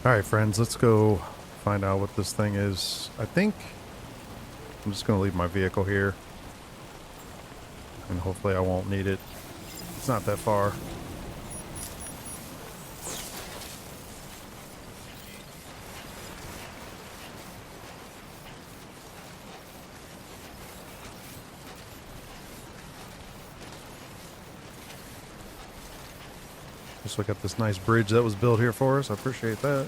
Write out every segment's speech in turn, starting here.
Alright, friends, let's go find out what this thing is. I think I'm just going to leave my vehicle here. And hopefully I won't need it. It's not that far. Just look at this nice bridge that was built here for us. I appreciate that.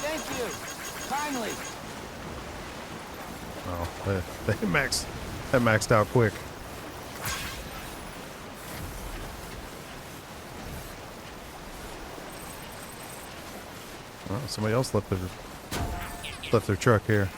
Thank you. Kindly. Oh, that maxed out quick. Oh, somebody else left their truck here.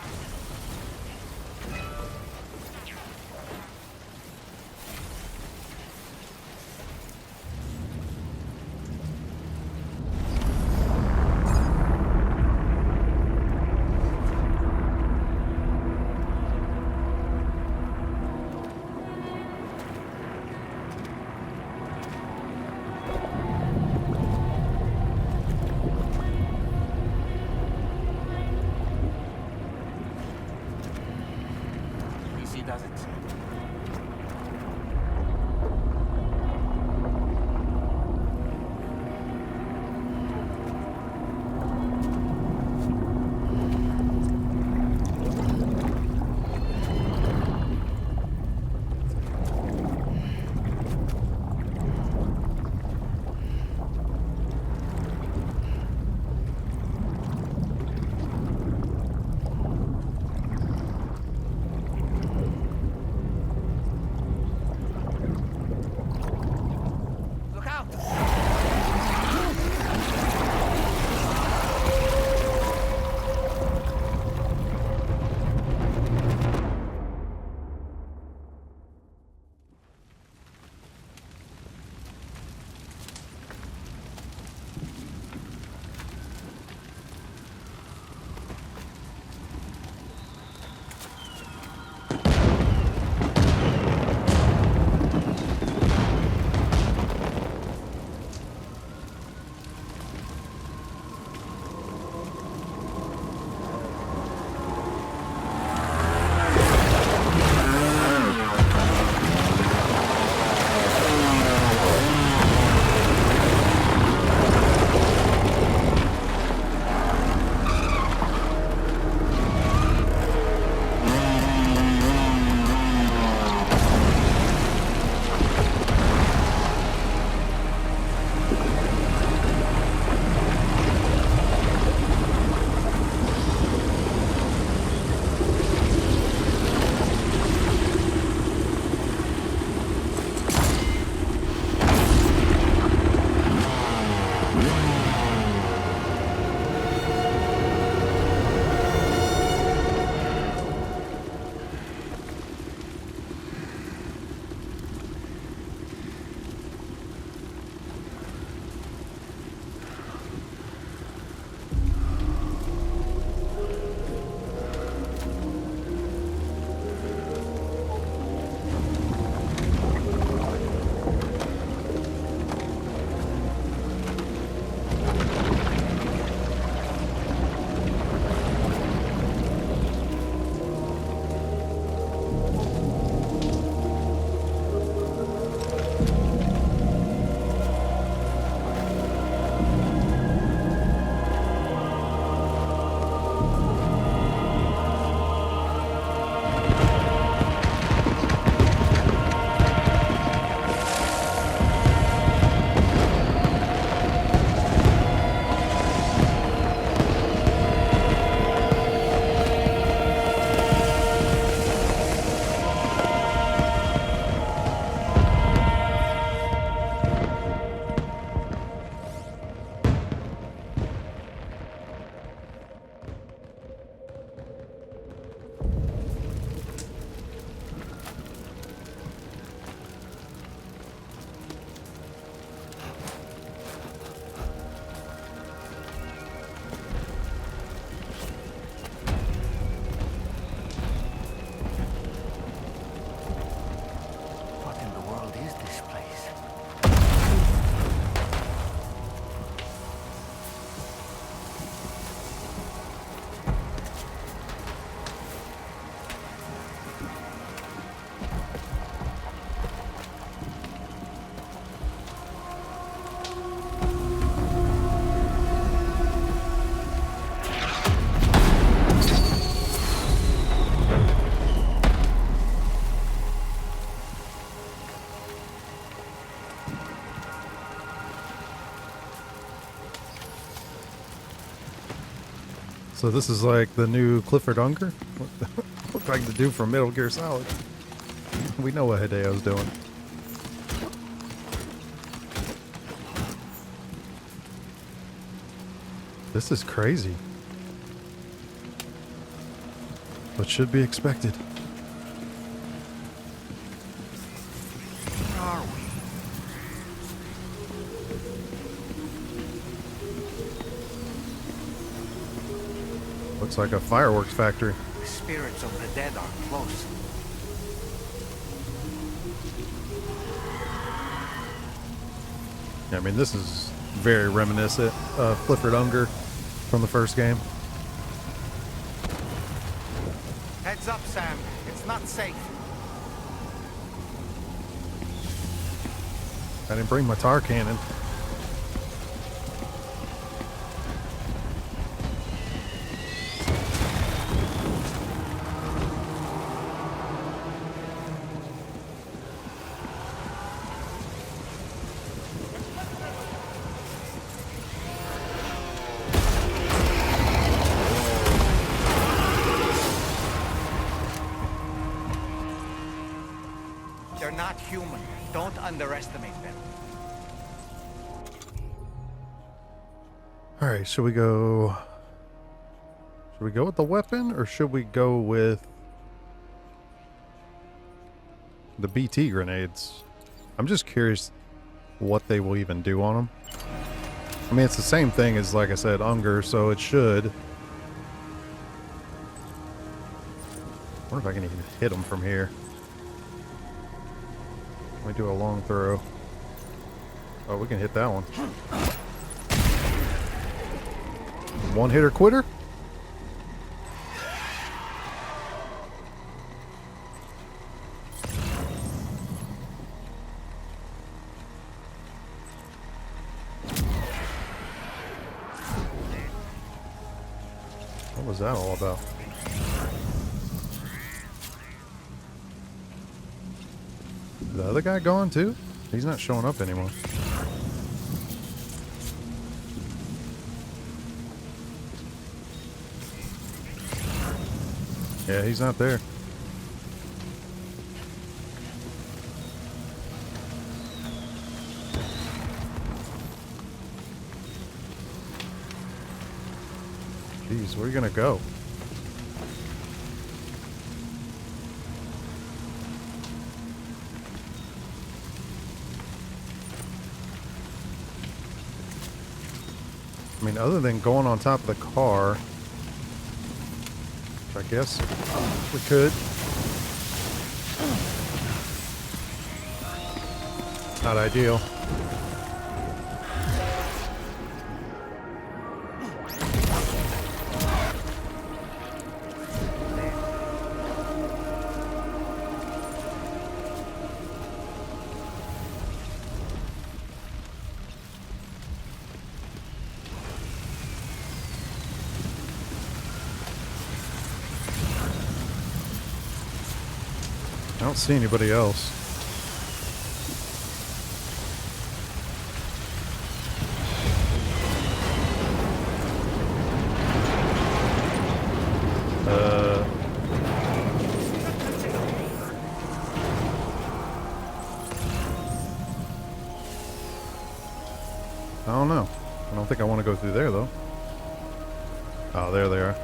PC doesn't. So this is like the new Clifford Unger? Look like the dude from Metal Gear Solid. We know what Hideo's doing. This is crazy. But should be expected. Where are we? Looks like a fireworks factory. The spirits of the dead are close. I mean, this is very reminiscent of Clifford Unger from the first game. Heads up, Sam. It's not safe. I didn't bring my tar cannon. They're not human. Don't underestimate them. All right, should we go? Should we go with the weapon, or should we go with the BT grenades? I'm just curious what they will even do on them. I mean, it's the same thing as, like I said, Unger, so it should. I wonder if I can even hit them from here. Let me do a long throw. Oh, we can hit that one. One hitter quitter? What was that all about? The other guy gone too? He's not showing up anymore. Yeah, he's not there. Jeez, where are you gonna go? I mean, other than going on top of the car, which I guess we could. Not ideal. I don't see anybody else. I don't know. I don't think I want to go through there though. Oh, there they are.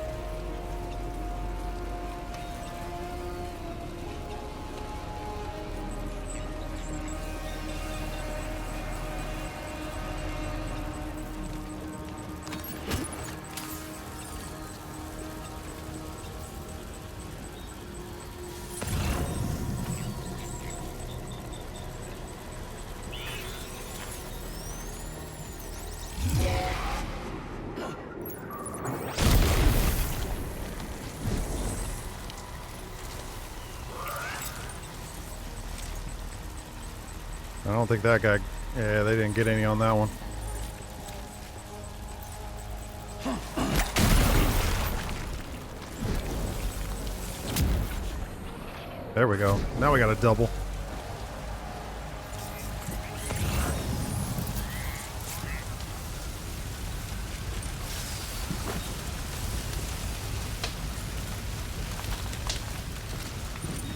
I don't think that guy... Yeah, they didn't get any on that one. There we go. Now we got a double.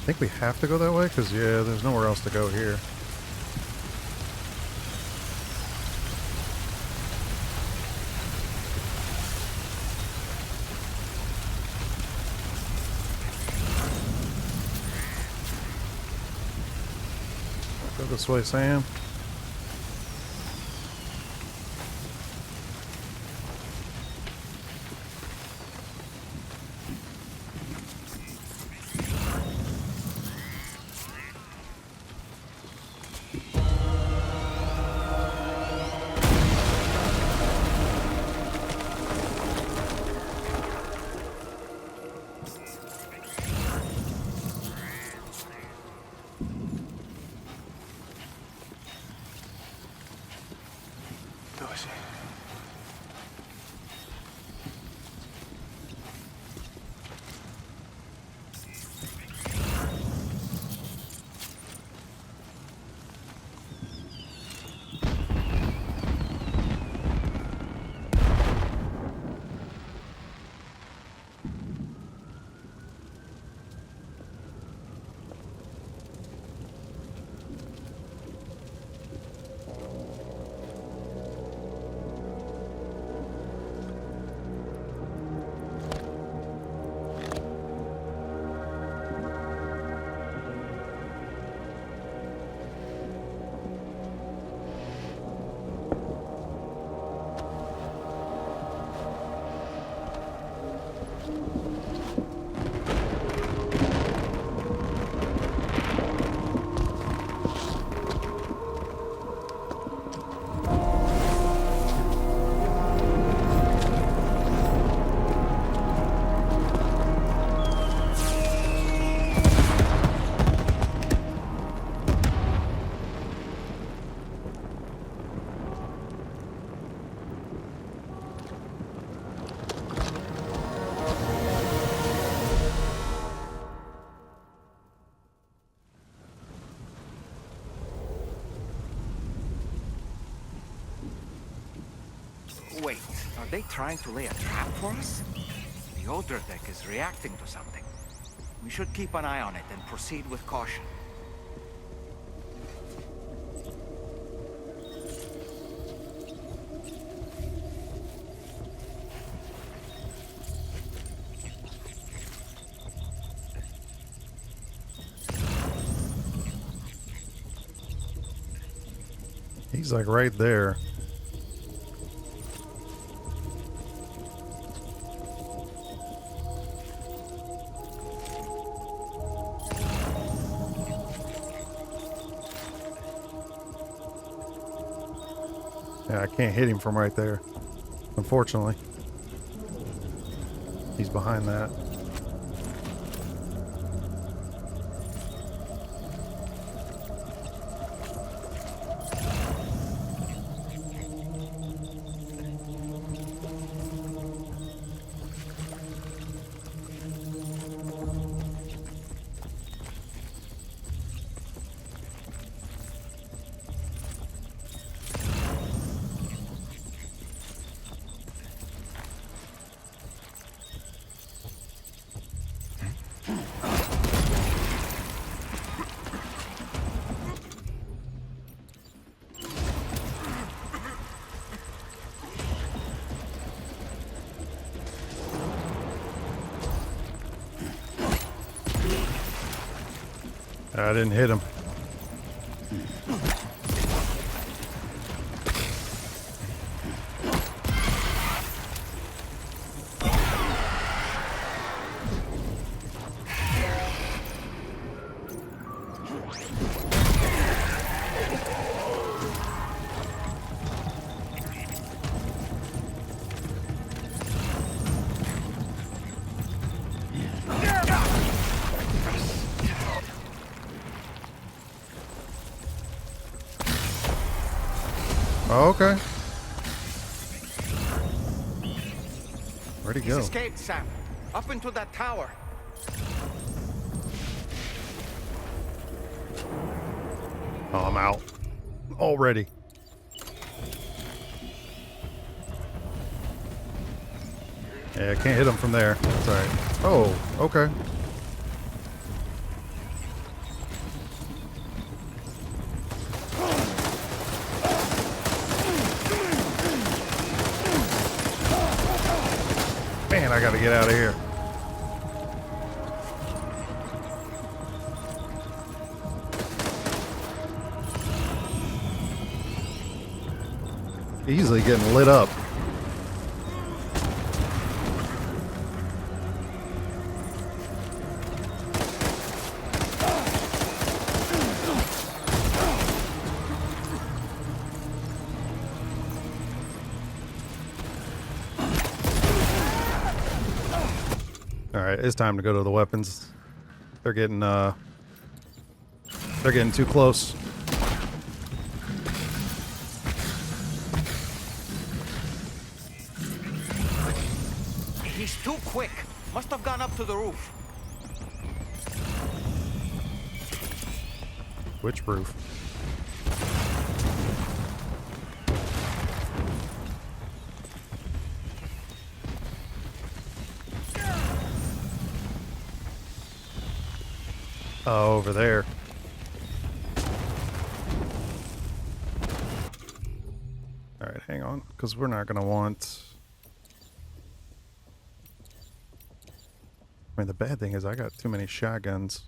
I think we have to go that way because, yeah, there's nowhere else to go here. Go this way, Sam. Wait, are they trying to lay a trap for us? The older deck is reacting to something. We should keep an eye on it and proceed with caution. He's like right there. Yeah, I can't hit him from right there, unfortunately. He's behind that. I didn't hit him. Oh, okay. Where'd he go? He's escaped, Sam. Up into that tower. Oh, I'm out. Already. Yeah, I can't hit him from there. That's alright. Oh, okay. I gotta get out of here. Easily getting lit up. Alright, it's time to go to the weapons. They're getting too close. He's too quick. Must have gone up to the roof. Which roof? Oh, over there. Alright, hang on, because we're not going to want... I mean, the bad thing is I got too many shotguns.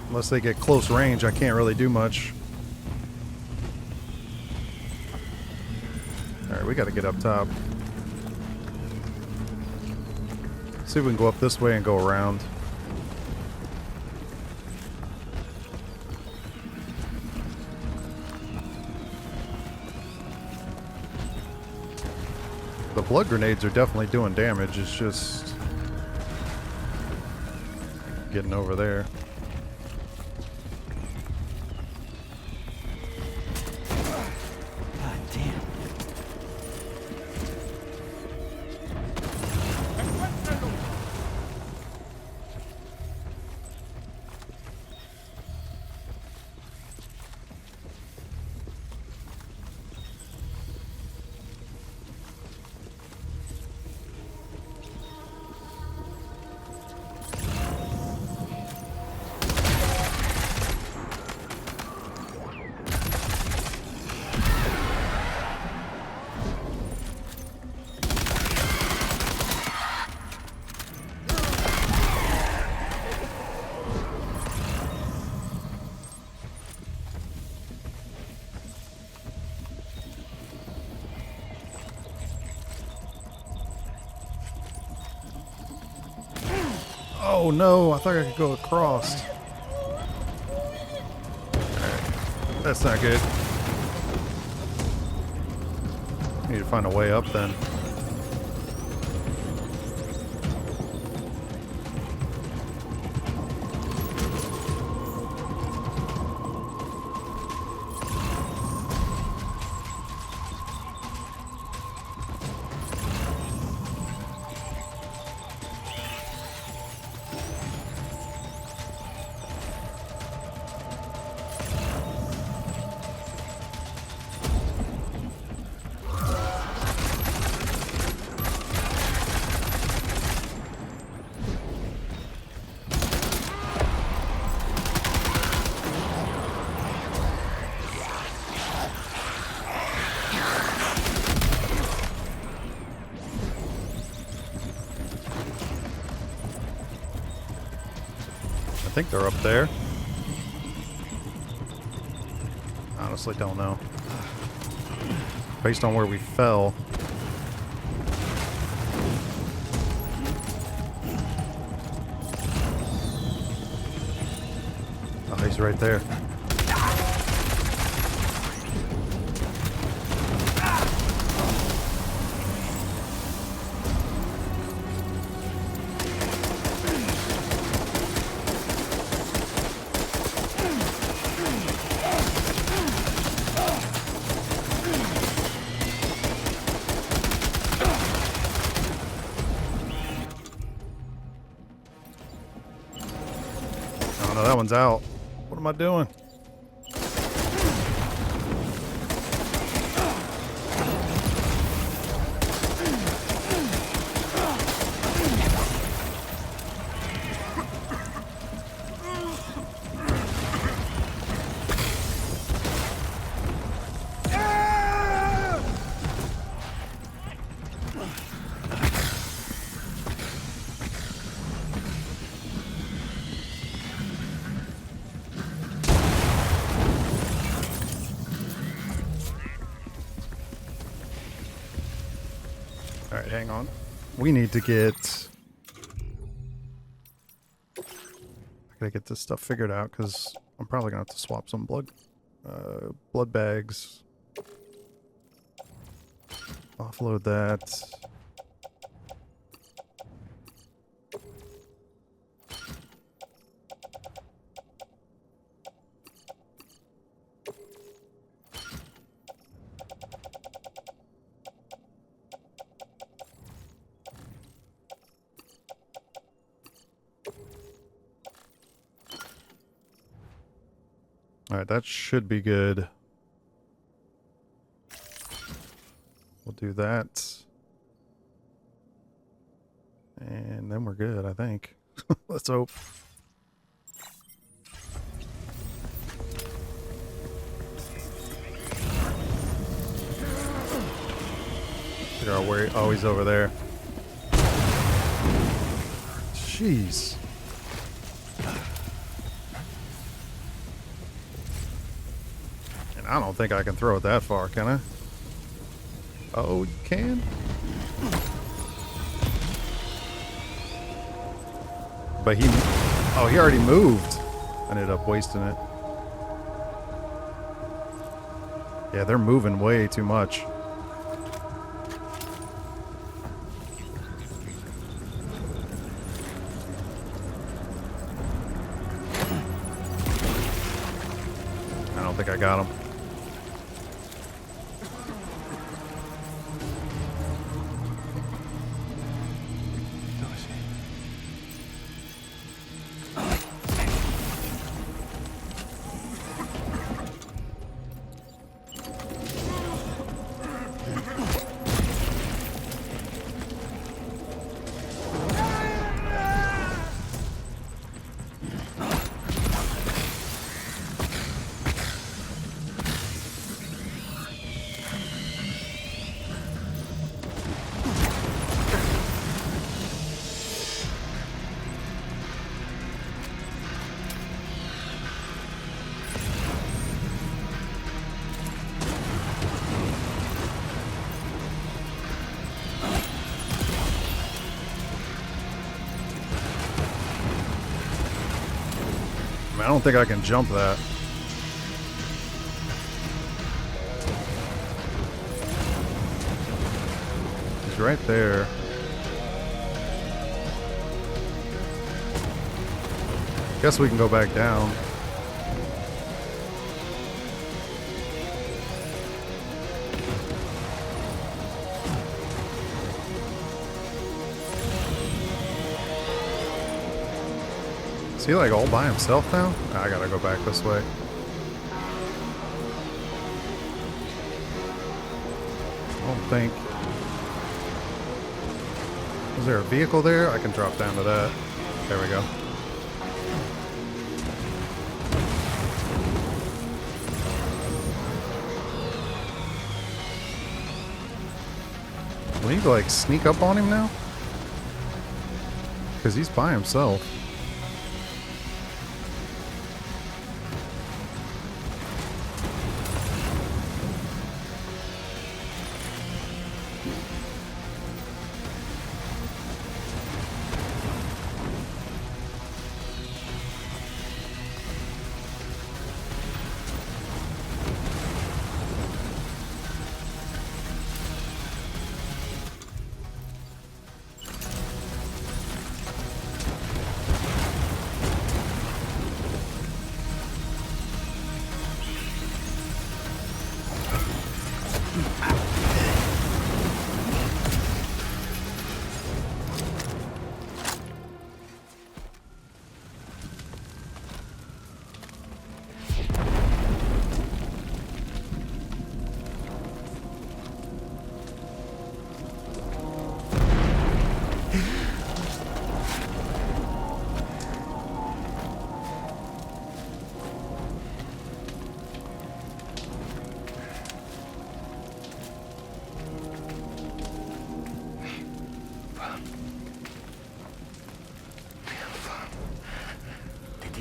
Unless they get close range, I can't really do much. Alright, we got to get up top. See if we can go up this way and go around. The blood grenades are definitely doing damage. It's just getting over there. God damn. Oh no, I thought I could go across. Alright, that's not good. Need to find a way up then. I think they're up there. Honestly, don't know. Based on where we fell. Oh, he's right there. Oh no, that one's out. What am I doing? hang on. We need to get... I gotta get this stuff figured out, because I'm probably gonna have to swap some blood bags. Offload that. Alright, that should be good. We'll do that. And then we're good, I think. Let's hope. Figure out where... Oh, he's over there. Jeez. And I don't think I can throw it that far, can I? Oh, you can? But he... Oh, he already moved. I ended up wasting it. Yeah, they're moving way too much. I don't think I got him. I don't think I can jump that. He's right there. Guess we can go back down. Is he like all by himself now? I gotta go back this way. I don't think. Is there a vehicle there? I can drop down to that. There we go. We need to like sneak up on him now? Because he's by himself.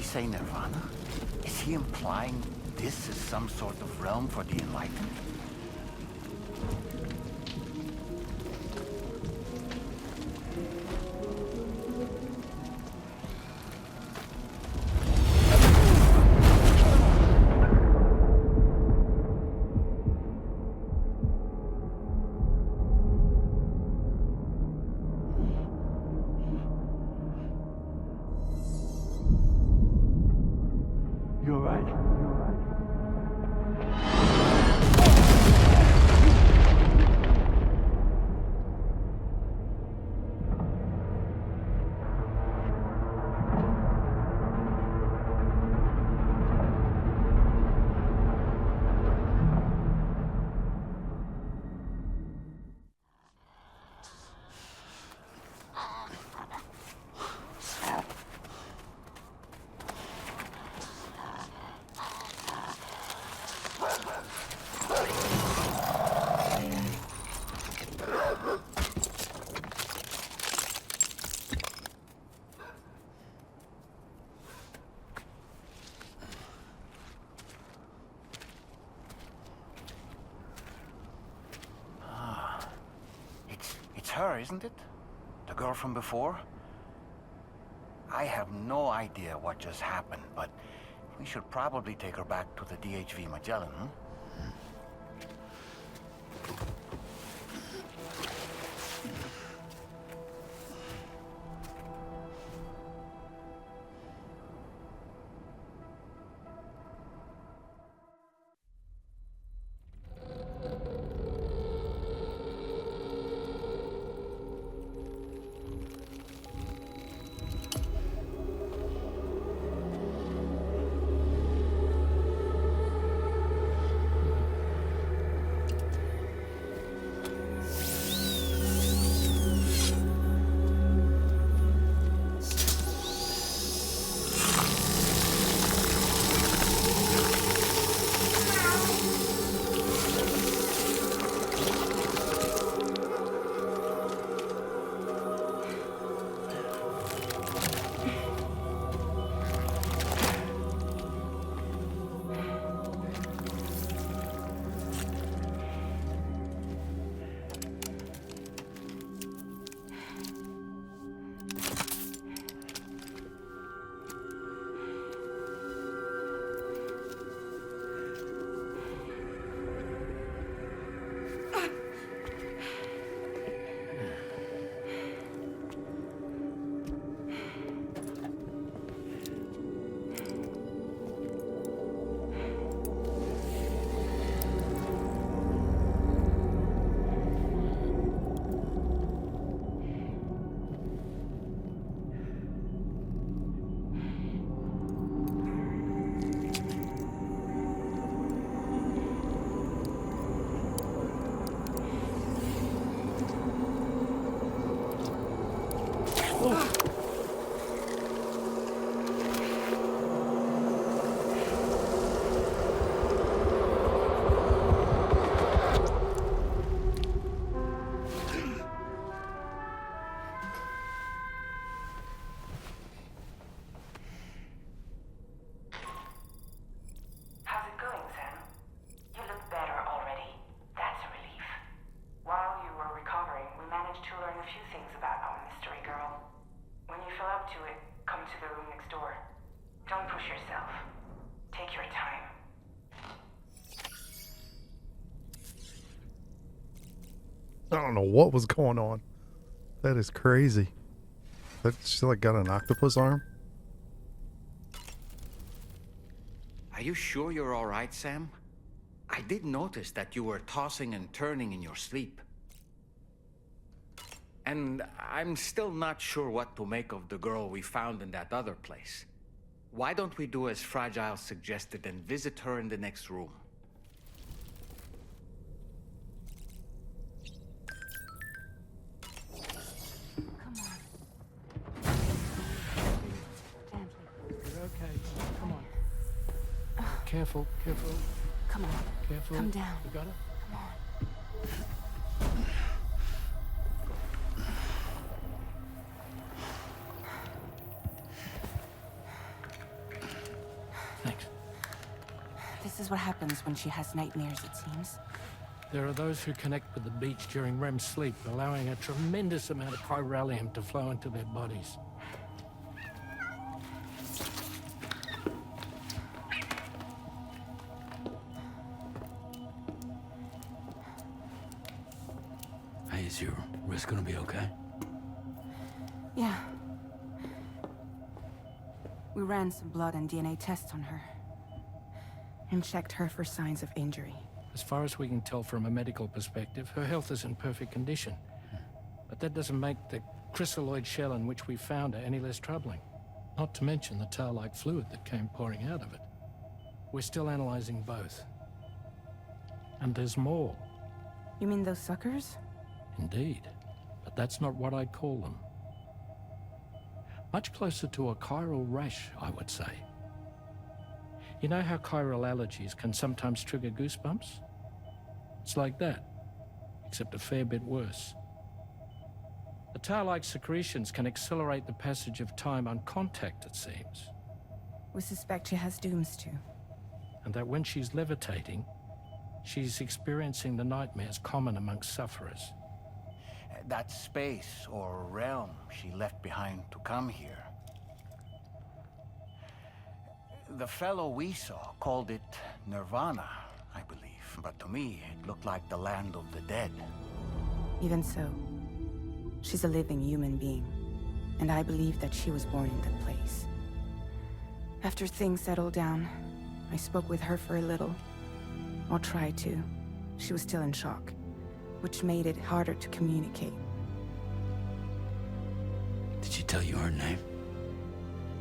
Say Nirvana? Is he implying this is some sort of realm for the enlightened? You alright? It's her, isn't it? The girl from before? I have no idea what just happened, but we should probably take her back to the DHV Magellan, hmm? I don't know what was going on. That is crazy. That she like got an octopus arm? Are you sure you're all right, Sam? I did notice that you were tossing and turning in your sleep. And I'm still not sure what to make of the girl we found in that other place. Why don't we do as Fragile suggested and visit her in the next room? Come on. You're okay. Come on. Careful, careful, Come on. careful. Come down. You got it? Come on. Thanks. This is what happens when she has nightmares, it seems. There are those who connect with the beach during REM sleep, allowing a tremendous amount of chiralium to flow into their bodies. Hey, is your wrist gonna be okay? Yeah. We ran some blood and DNA tests on her. and checked her for signs of injury. As far as we can tell from a medical perspective, her health is in perfect condition. But that doesn't make the crystalloid shell in which we found her any less troubling. Not to mention the tar-like fluid that came pouring out of it. We're still analyzing both. And there's more. You mean those suckers? Indeed. But that's not what I'd call them. Much closer to a chiral rash, I would say. You know how chiral allergies can sometimes trigger goosebumps? It's like that, except a fair bit worse. The tar-like secretions can accelerate the passage of time on contact, it seems. We suspect she has dooms too. And that when she's levitating, she's experiencing the nightmares common amongst sufferers. That space or realm she left behind to come here. The fellow we saw called it Nirvana, I believe. But to me, it looked like the land of the dead. Even so, she's a living human being. And I believe that she was born in that place. After things settled down, I spoke with her for a little. Or tried to. She was still in shock, which made it harder to communicate. Did she tell you her name?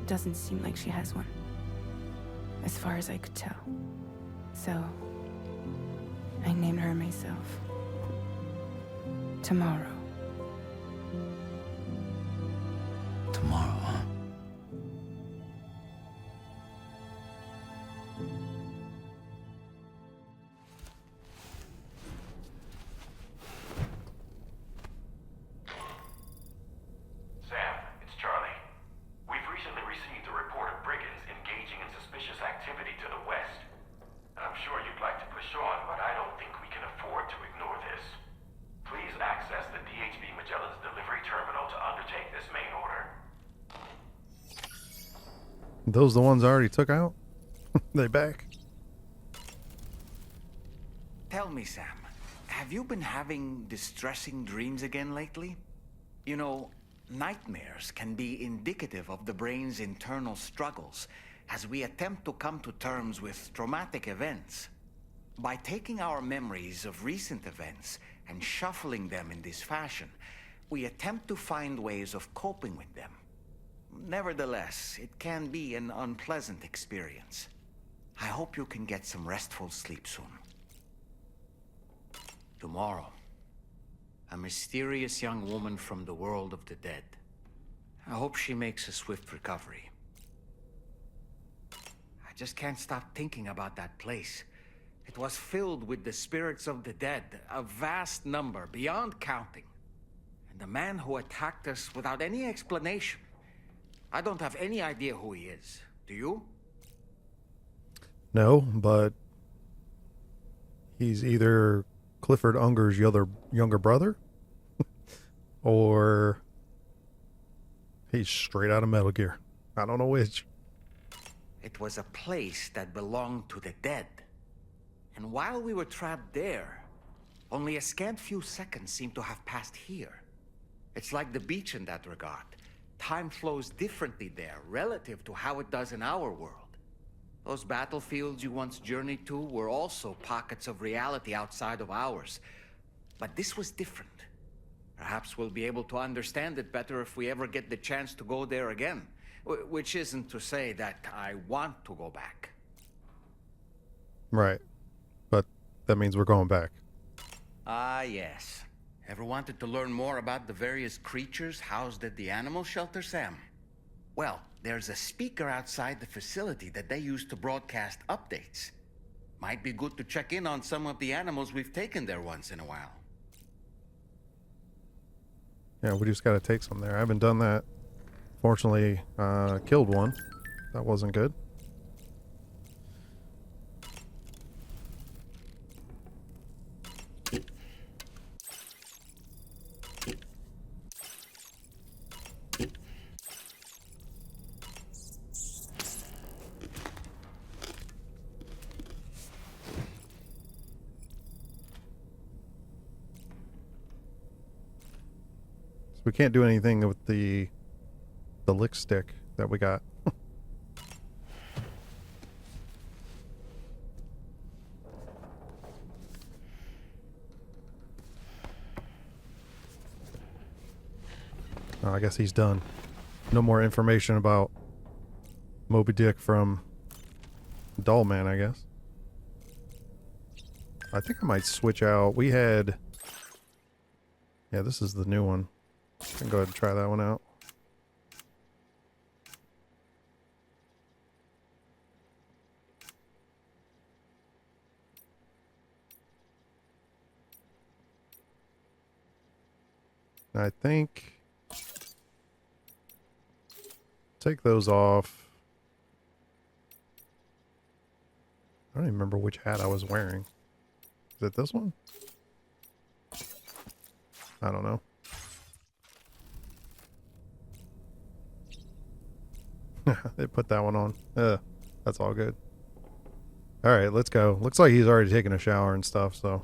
Doesn't seem like she has one. As far as I could tell. So, I named her myself. Tomorrow. Tomorrow, huh? Sam, it's Charlie. We've recently received a report of brigands engaging in suspicious activity to the west. I'm sure you'd like to push on, but I don't think we can afford to ignore this. Please access the DHV Magellan's delivery terminal to undertake this main order. Those the ones I already took out? They back? Tell me, Sam, have you been having distressing dreams again lately? You know, nightmares can be indicative of the brain's internal struggles as we attempt to come to terms with traumatic events. By taking our memories of recent events and shuffling them in this fashion, we attempt to find ways of coping with them. Nevertheless, it can be an unpleasant experience. I hope you can get some restful sleep soon. Tomorrow, a mysterious young woman from the world of the dead. I hope she makes a swift recovery. I just can't stop thinking about that place. It was filled with the spirits of the dead, a vast number, beyond counting. And the man who attacked us without any explanation. I don't have any idea who he is. Do you? No, but he's either Clifford Unger's younger brother, or he's straight out of Metal Gear. I don't know which. It was a place that belonged to the dead. And while we were trapped there, only a scant few seconds seemed to have passed here. It's like the beach in that regard. Time flows differently there, relative to how it does in our world. Those battlefields you once journeyed to were also pockets of reality outside of ours. But this was different. Perhaps we'll be able to understand it better if we ever get the chance to go there again. Which isn't to say that I want to go back. Right. But that means we're going back. Ah, yes. Ever wanted to learn more about the various creatures housed at the animal shelter, Sam? Well, there's a speaker outside the facility that they use to broadcast updates. Might be good to check in on some of the animals we've taken there once in a while. Yeah, we just got to take some there. I haven't done that. Fortunately, killed one. That wasn't good. So we can't do anything with the lick stick that we got. Oh, I guess he's done. No more information about Moby Dick from Doll Man, I guess. I think I might switch out. We had... Yeah, this is the new one. I can go ahead and try that one out. I think... Take those off. I don't even remember which hat I was wearing. Is it this one? I don't know. They put that one on. That's all good. Alright, let's go. Looks like he's already taken a shower and stuff, so...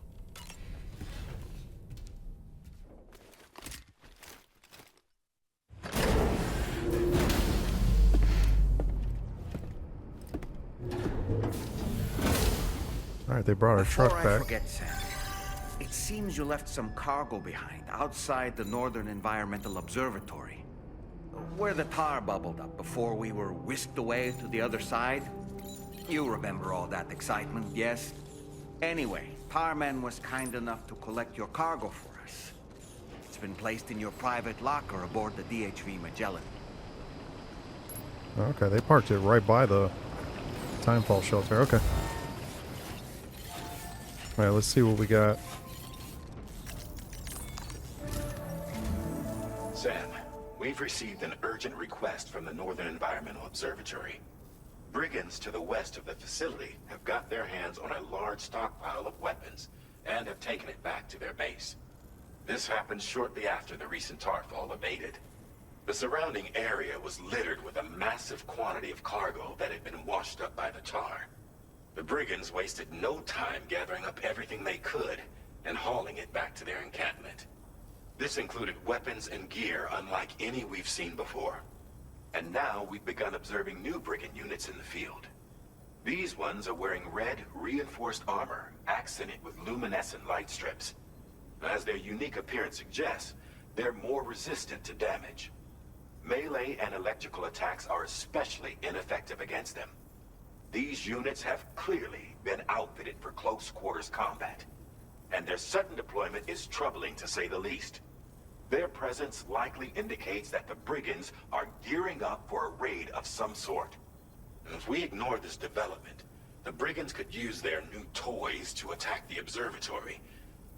Alright, they brought our truck Before I back. forget, Sam, it seems you left some cargo behind outside the Northern Environmental Observatory, where the tar bubbled up before we were whisked away to the other side. You remember all that excitement, yes? Anyway, Tarman was kind enough to collect your cargo for us. It's been placed in your private locker aboard the DHV Magellan. Okay, they parked it right by the timefall shelter. Okay. Alright, let's see what we got. Sam, we've received an urgent request from the Northern Environmental Observatory. Brigands to the west of the facility have got their hands on a large stockpile of weapons and have taken it back to their base. This happened shortly after the recent tarfall abated. The surrounding area was littered with a massive quantity of cargo that had been washed up by the tar. The brigands wasted no time gathering up everything they could and hauling it back to their encampment. This included weapons and gear unlike any we've seen before. And now we've begun observing new brigand units in the field. These ones are wearing red, reinforced armor, accented with luminescent light strips. As their unique appearance suggests, they're more resistant to damage. Melee and electrical attacks are especially ineffective against them. These units have clearly been outfitted for close quarters combat, and their sudden deployment is troubling to say the least. Their presence likely indicates that the brigands are gearing up for a raid of some sort. If we ignore this development, the brigands could use their new toys to attack the observatory,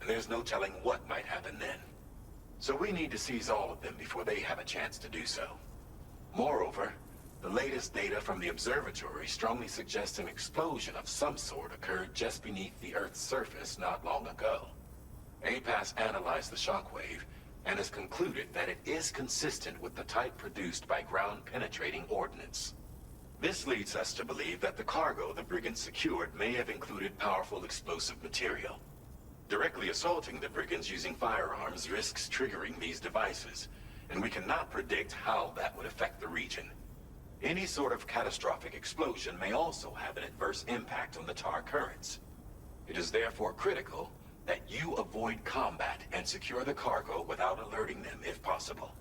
and there's no telling what might happen then. So we need to seize all of them before they have a chance to do so. Moreover, the latest data from the observatory strongly suggests an explosion of some sort occurred just beneath the Earth's surface not long ago. APAS analyzed the shockwave and has concluded that it is consistent with the type produced by ground-penetrating ordnance. This leads us to believe that the cargo the brigands secured may have included powerful explosive material. Directly assaulting the brigands using firearms risks triggering these devices, and we cannot predict how that would affect the region. Any sort of catastrophic explosion may also have an adverse impact on the tar currents. It is therefore critical that you avoid combat and secure the cargo without alerting them if possible.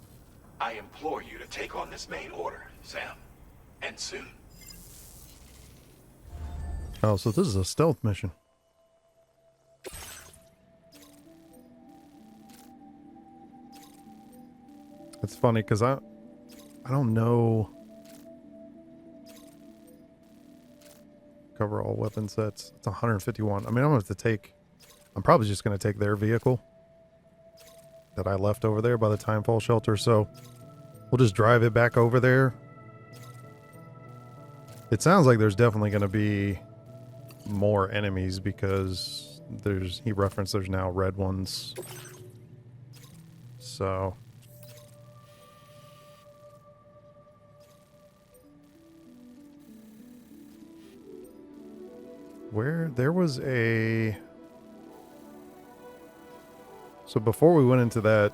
I implore you to take on this main order, Sam. And soon. Oh, so this is a stealth mission. It's funny because I don't know. Cover all weapon sets. It's 151. I mean, I'm gonna have to take. I'm probably just gonna take their vehicle that I left over there by the timefall shelter. So we'll just drive it back over there. It sounds like there's definitely gonna be more enemies because he referenced there's now red ones. So. Where there was a... So before we went into that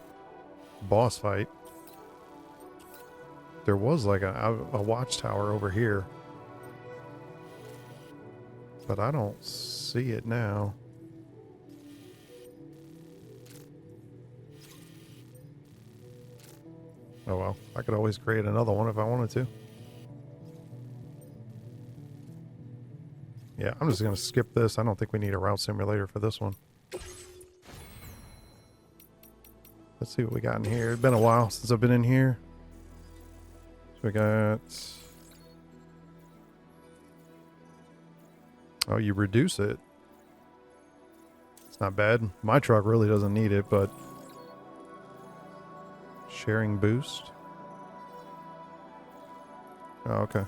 boss fight, there was like a watchtower over here. But I don't see it now. Oh well, I could always create another one if I wanted to. Yeah, I'm just going to skip this. I don't think we need a route simulator for this one. Let's see what we got in here. It's been a while since I've been in here. So we got... Oh, you reduce it. It's not bad. My truck really doesn't need it, but... Sharing boost. Oh, okay.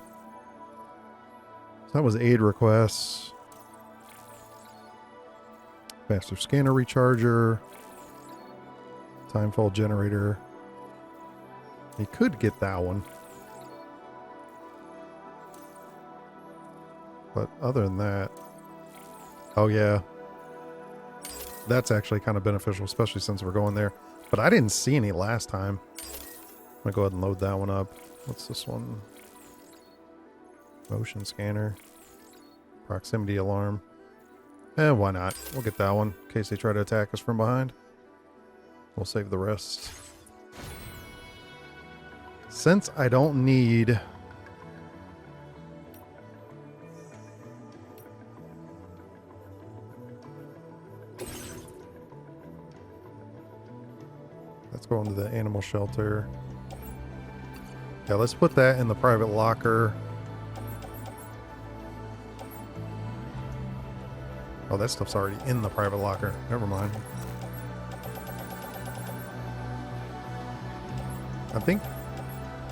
So that was aid requests. Faster scanner recharger. Timefall generator. You could get that one. But other than that... Oh yeah. That's actually kind of beneficial, especially since we're going there. But I didn't see any last time. I'm going to go ahead and load that one up. What's this one? Motion scanner. Proximity alarm. Why not? We'll get that one in case they try to attack us from behind. We'll save the rest. Since I don't need... Let's go into the animal shelter. Yeah, let's put that in the private locker. Oh, that stuff's already in the private locker. Never mind. I think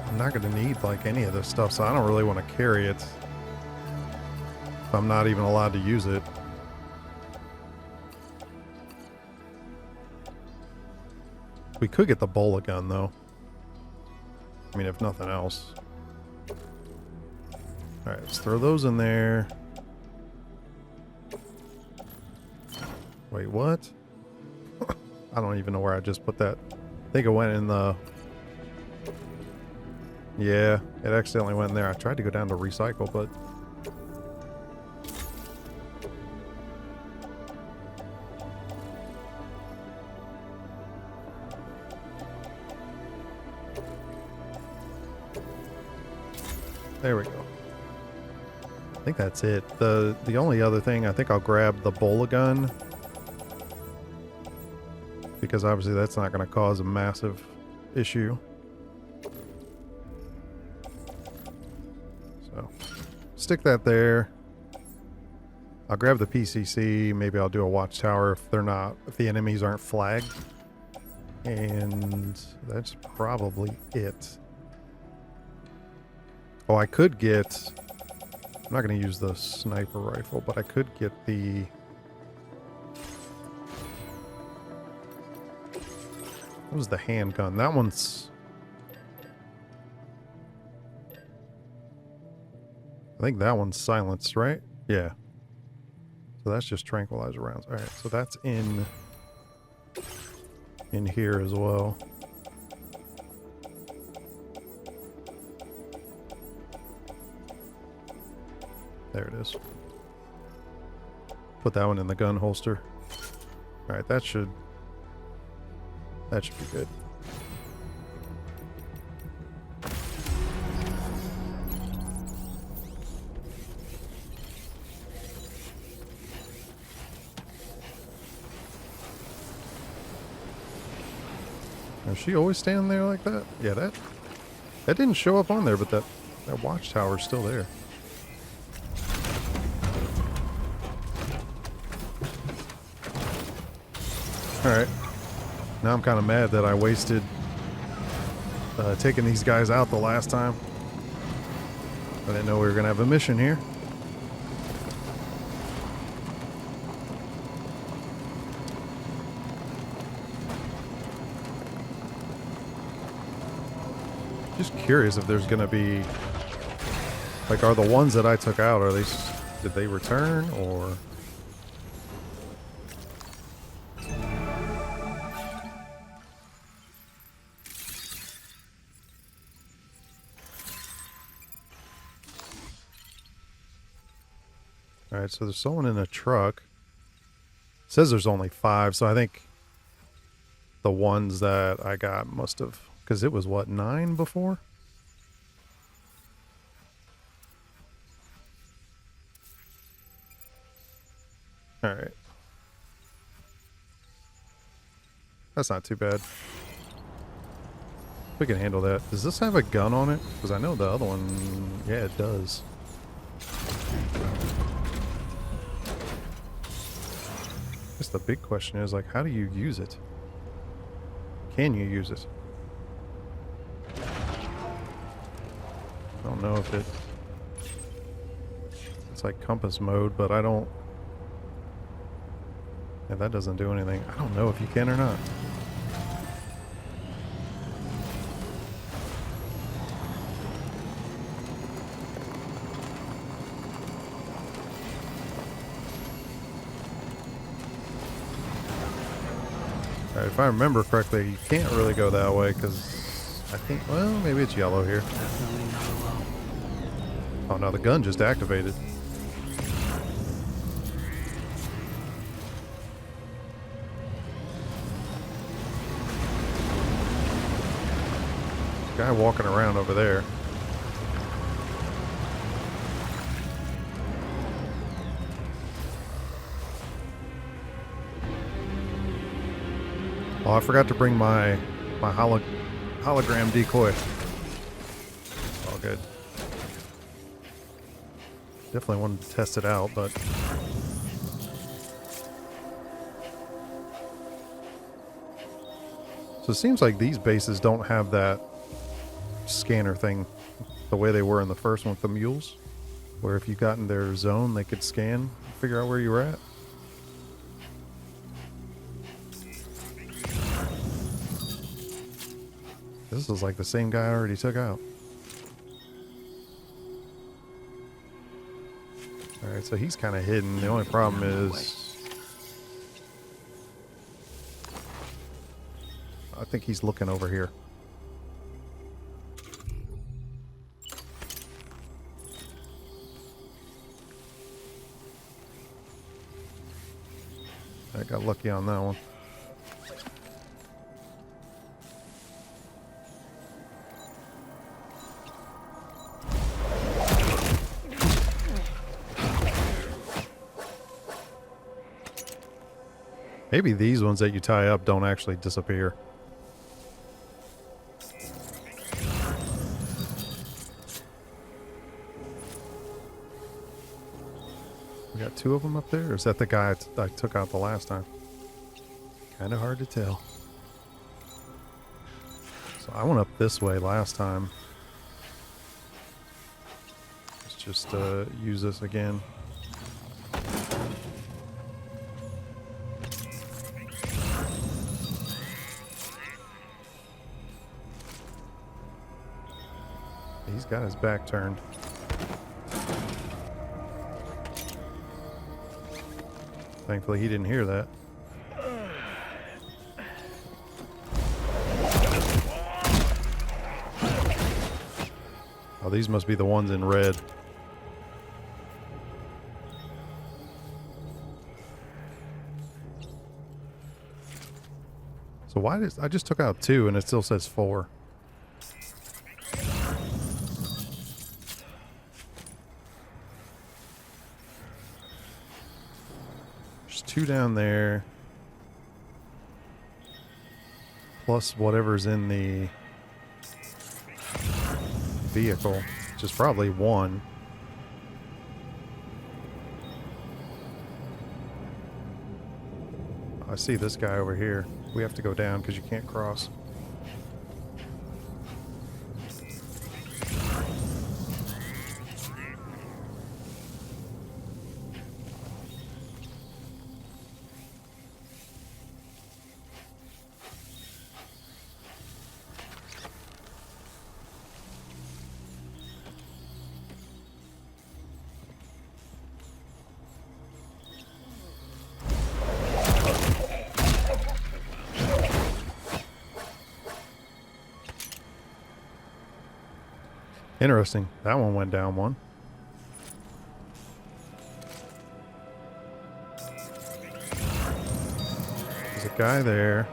I'm not going to need like any of this stuff, so I don't really want to carry it if I'm not even allowed to use it. We could get the bola gun though. I mean, if nothing else. Alright, let's throw those in there. Wait, what? I don't even know where I just put that. I think it went in the... Yeah, it accidentally went in there. I tried to go down to recycle, but... There we go. I think that's it. The only other thing, I think I'll grab the bola gun. Because obviously that's not going to cause a massive issue. So, stick that there. I'll grab the PCC. Maybe I'll do a watchtower if the enemies aren't flagged. And that's probably it. Oh, I could get... I'm not going to use the sniper rifle, but I could get the... What was the handgun? That one's... I think that one's silenced, right? Yeah. So that's just tranquilizer rounds. Alright, so that's in here as well. There it is. Put that one in the gun holster. Alright, that should be good. Is she always standing there like that? Yeah, that didn't show up on there, but that watchtower is still there. Alright. Now I'm kind of mad that I wasted taking these guys out the last time. I didn't know we were going to have a mission here. Just curious if there's going to be... Like, are the ones that I took out, did they return, or... Alright, so there's someone in a truck. It says there's only 5, so I think the ones that I got must have... Because it was, what, 9 before? Alright. That's not too bad. We can handle that. Does this have a gun on it? Because I know the other one... Yeah, it does. I guess the big question is, like, how do you use it? Can you use it? I don't know if it's like compass mode, but I don't... Yeah, that doesn't do anything. I don't know if you can or not. Alright, if I remember correctly, you can't really go that way because I think, well, maybe it's yellow here. Definitely not alone. Oh no, the gun just activated. Guy walking around over there. Oh, I forgot to bring my hologram decoy. All good. Definitely wanted to test it out, but so it seems like these bases don't have that scanner thing the way they were in the first one with the mules, where if you got in their zone they could scan, figure out where you were at. This is like the same guy I already took out. Alright, so he's kind of hidden. The only problem is I think he's looking over here. I got lucky on that one. Maybe these ones that you tie up don't actually disappear. We got 2 of them up there? Or is that the guy I took out the last time? Kind of hard to tell. So I went up this way last time. Let's just use this again. He's got his back turned. Thankfully he didn't hear that. Oh, these must be the ones in red. So why does I just took out 2 and it still says 4? There's 2 down there. Plus whatever's in the vehicle, which is probably 1. I see this guy over here. We have to go down because you can't cross. Interesting. That one went down 1. There's a guy there.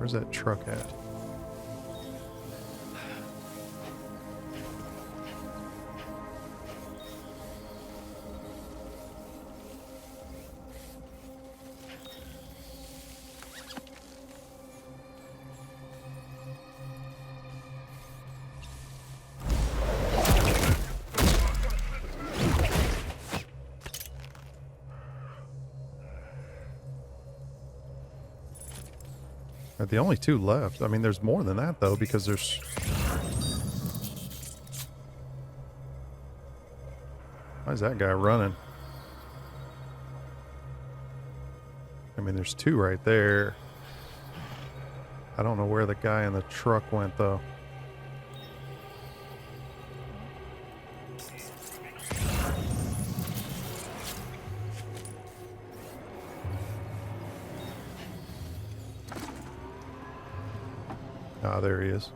Where's that truck at? The only two left. I mean, there's more than that, though, because there's... Why is that guy running? I mean, there's two right there. I don't know where the guy in the truck went, though. Ah, there he is.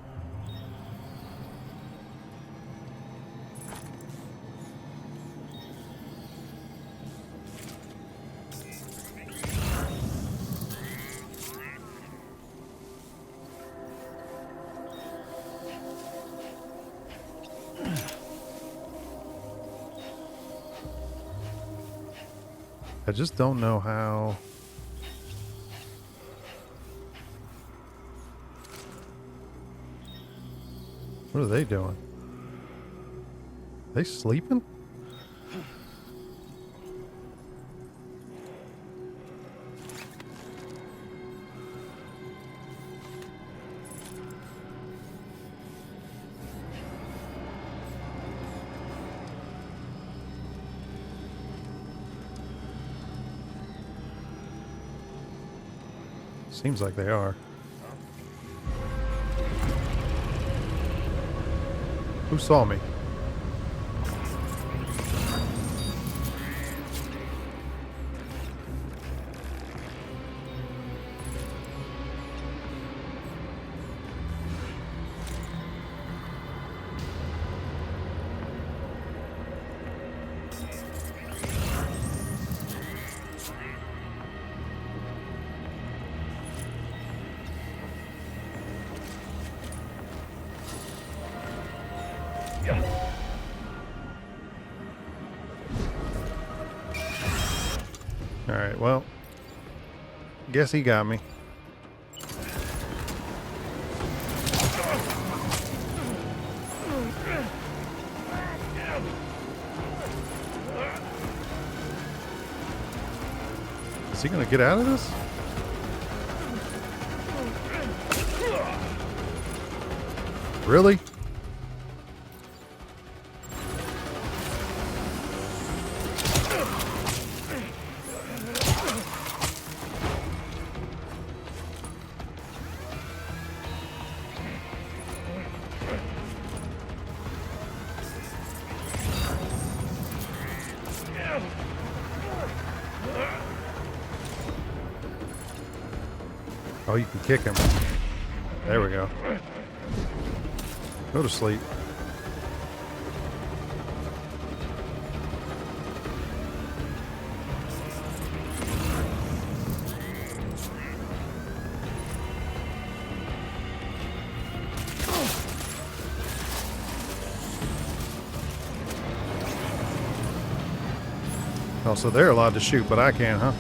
I just don't know how... What are they doing? They sleeping? Seems like they are. Who saw me? Alright, well, guess he got me. Is he gonna get out of this? Really? Oh, you can kick him. There we go. Go to sleep. Oh, so they're allowed to shoot, but I can't, huh?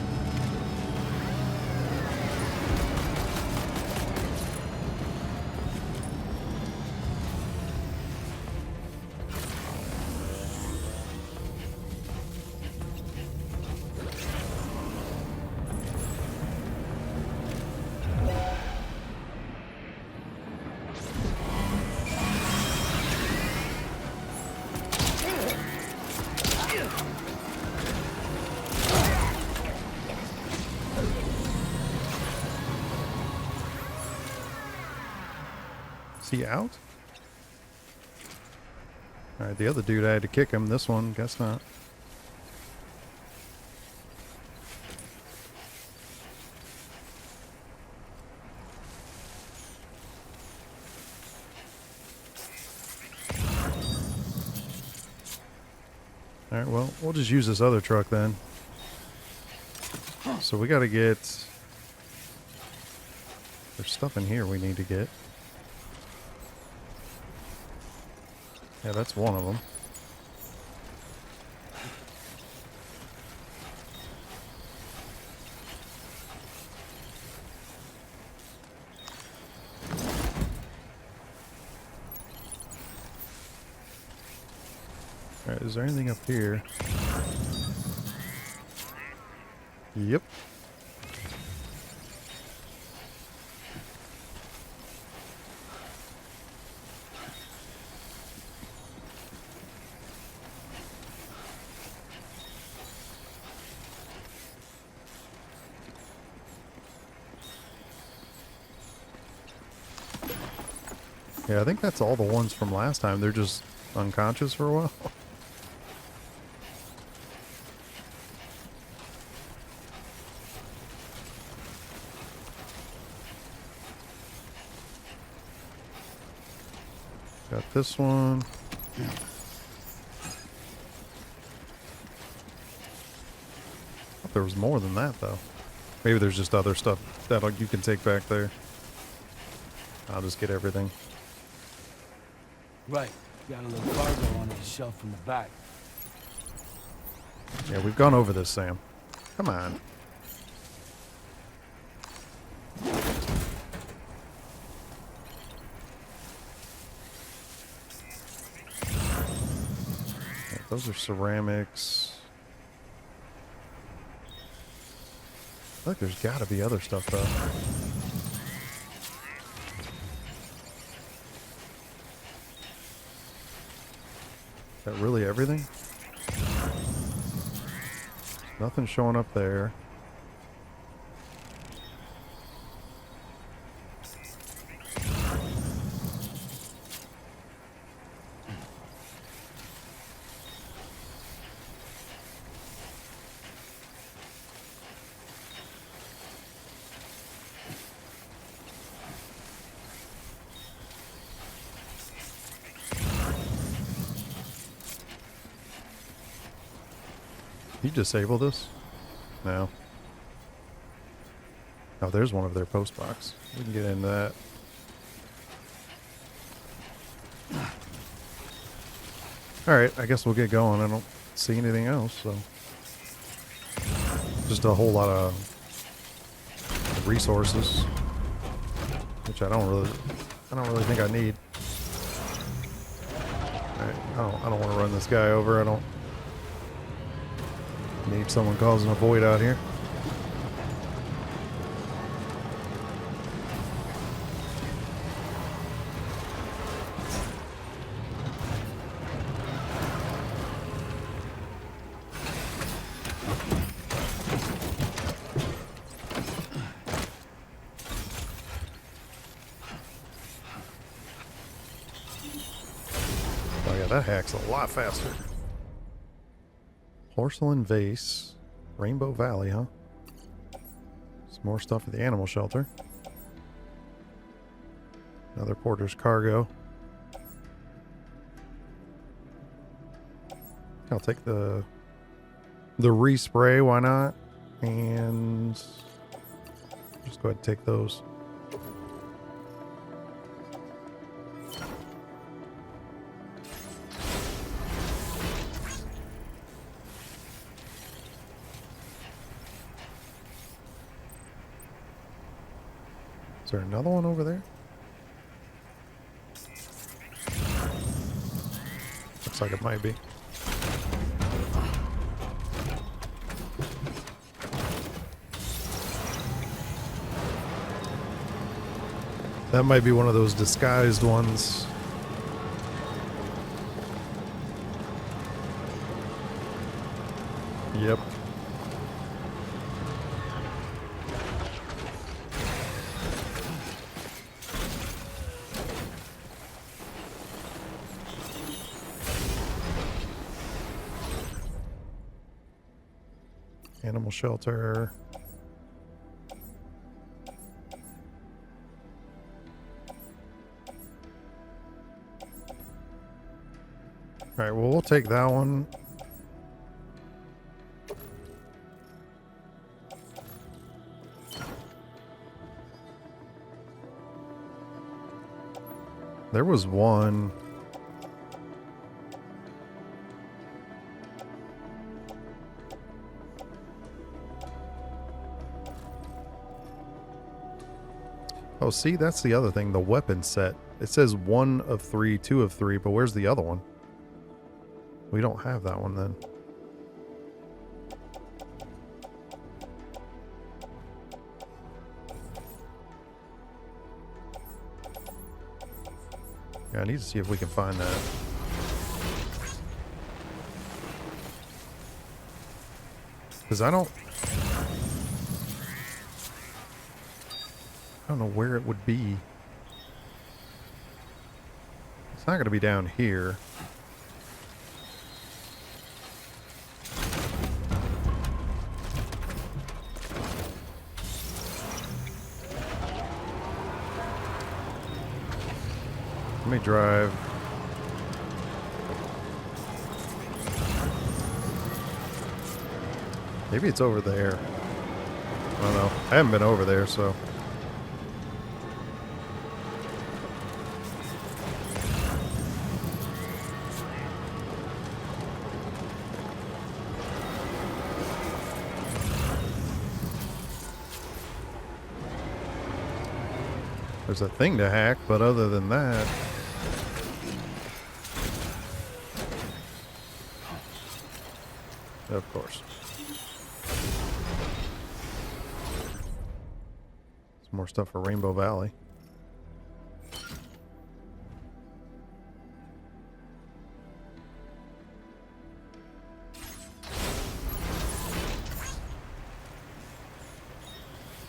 Is he out? Alright, the other dude I had to kick him. This one, guess not. Alright, well, we'll just use this other truck then. So we gotta get There's stuff in here we need to get. Yeah, that's one of them. Alright, is there anything up here? Yep. Yeah, I think that's all the ones from last time. They're just unconscious for a while. Got this one. Thought there was more than that, though. Maybe there's just other stuff that you can take back there. I'll just get everything. Right. Got a little cargo on the shelf in the back. Yeah, we've gone over this, Sam. Come on. Yeah, those are ceramics. I feel like there's got to be other stuff, though. Is that really everything? Nothing showing up there. You disable this? No. Oh, there's one of their post box. We can get into that. Alright, I guess we'll get going. I don't see anything else, so. Just a whole lot of resources. Which I don't really think I need. Alright, I don't want to run this guy over. I don't need someone causing a void out here. Oh yeah, that hacks a lot faster. Porcelain vase. Rainbow Valley, huh? Some more stuff at the animal shelter. Another porter's cargo. I'll take the respray, why not? And just go ahead and take those. Is there another one over there? Looks like it might be. That might be one of those disguised ones. Yep. Animal shelter. All right, well, we'll take that one. There was one. Oh, see, that's the other thing. The weapon set. It says 1 of 3, 2 of 3, but where's the other one? We don't have that one then. Yeah, I need to see if we can find that. Because I don't know where it would be. It's not going to be down here. Let me drive. Maybe it's over there. I don't know. I haven't been over there, so. There's a thing to hack, but other than that. Of course. Some more stuff for Rainbow Valley.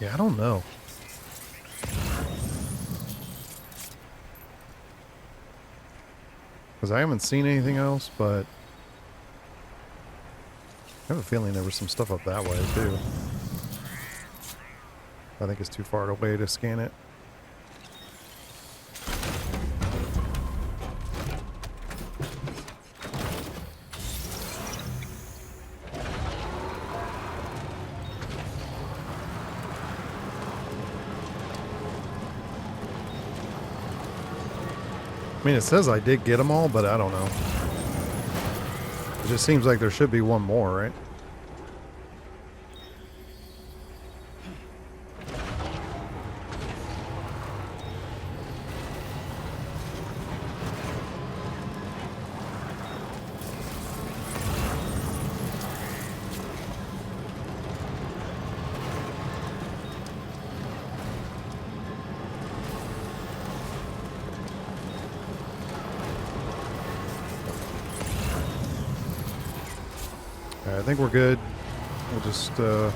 Yeah, I don't know. Because I haven't seen anything else, but I have a feeling there was some stuff up that way, too. I think it's too far away to scan it. I mean, it says I did get them all, but I don't know. It just seems like there should be one more, right? I think we're good. We'll just guess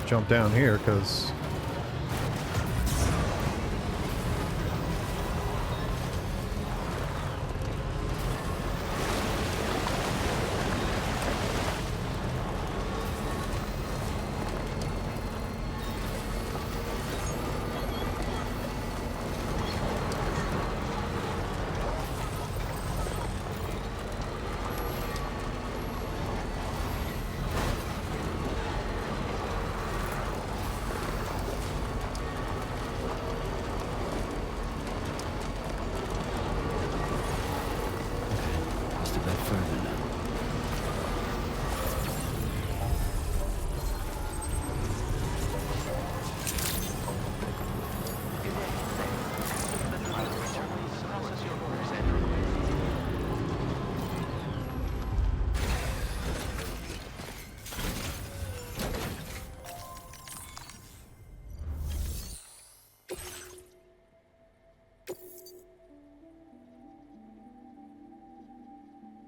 jump down here because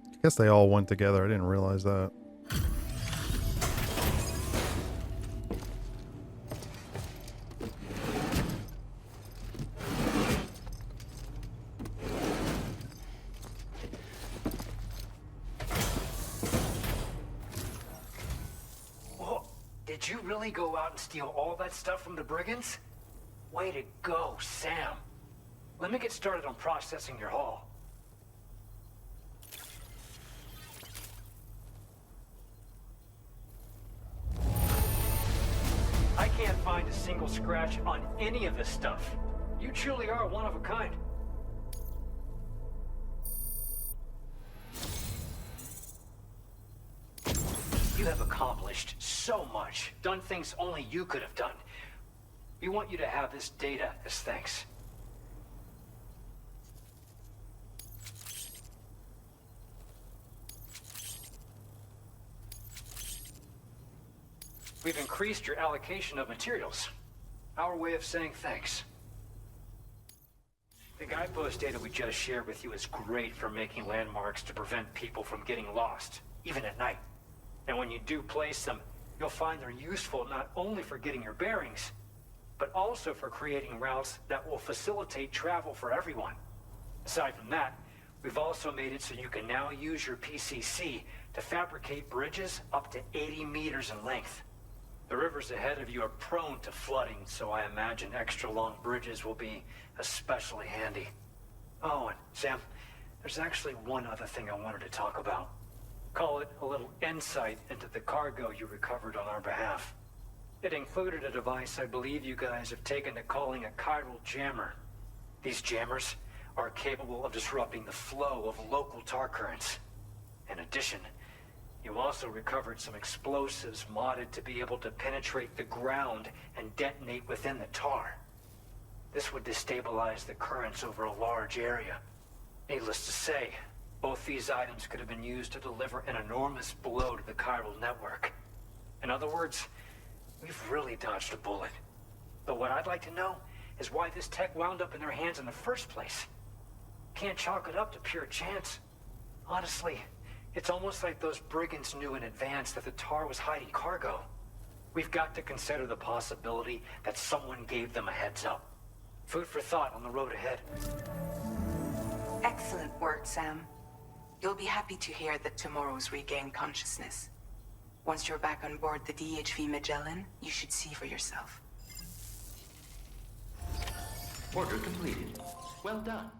I guess they all went together. I didn't realize that. Whoa, did you really go out and steal all that stuff from the brigands? Way to go, Sam. Let me get started on processing your haul. I can't find find a single scratch on any of this stuff. You truly are one of a kind. You have accomplished so much, done things only you could have done. We want you to have this data as thanks. We've increased your allocation of materials. Our way of saying thanks. The guidepost data we just shared with you is great for making landmarks to prevent people from getting lost, even at night. And when you do place them, you'll find they're useful not only for getting your bearings, but also for creating routes that will facilitate travel for everyone. Aside from that, we've also made it so you can now use your PCC to fabricate bridges up to 80 meters in length. The rivers ahead of you are prone to flooding, so I imagine extra long bridges will be especially handy. Oh, and Sam, there's actually one other thing I wanted to talk about. Call it a little insight into the cargo you recovered on our behalf. It included a device I believe you guys have taken to calling a chiral jammer. These jammers are capable of disrupting the flow of local tar currents. In addition, you also recovered some explosives modded to be able to penetrate the ground and detonate within the tar. This would destabilize the currents over a large area. Needless to say, both these items could have been used to deliver an enormous blow to the chiral network. In other words, we've really dodged a bullet. But what I'd like to know is why this tech wound up in their hands in the first place. Can't chalk it up to pure chance. Honestly, it's almost like those brigands knew in advance that the tar was hiding cargo. We've got to consider the possibility that someone gave them a heads up. Food for thought on the road ahead. Excellent work, Sam. You'll be happy to hear that tomorrow's regained consciousness. Once you're back on board the DHV Magellan, you should see for yourself. Order completed. Well done.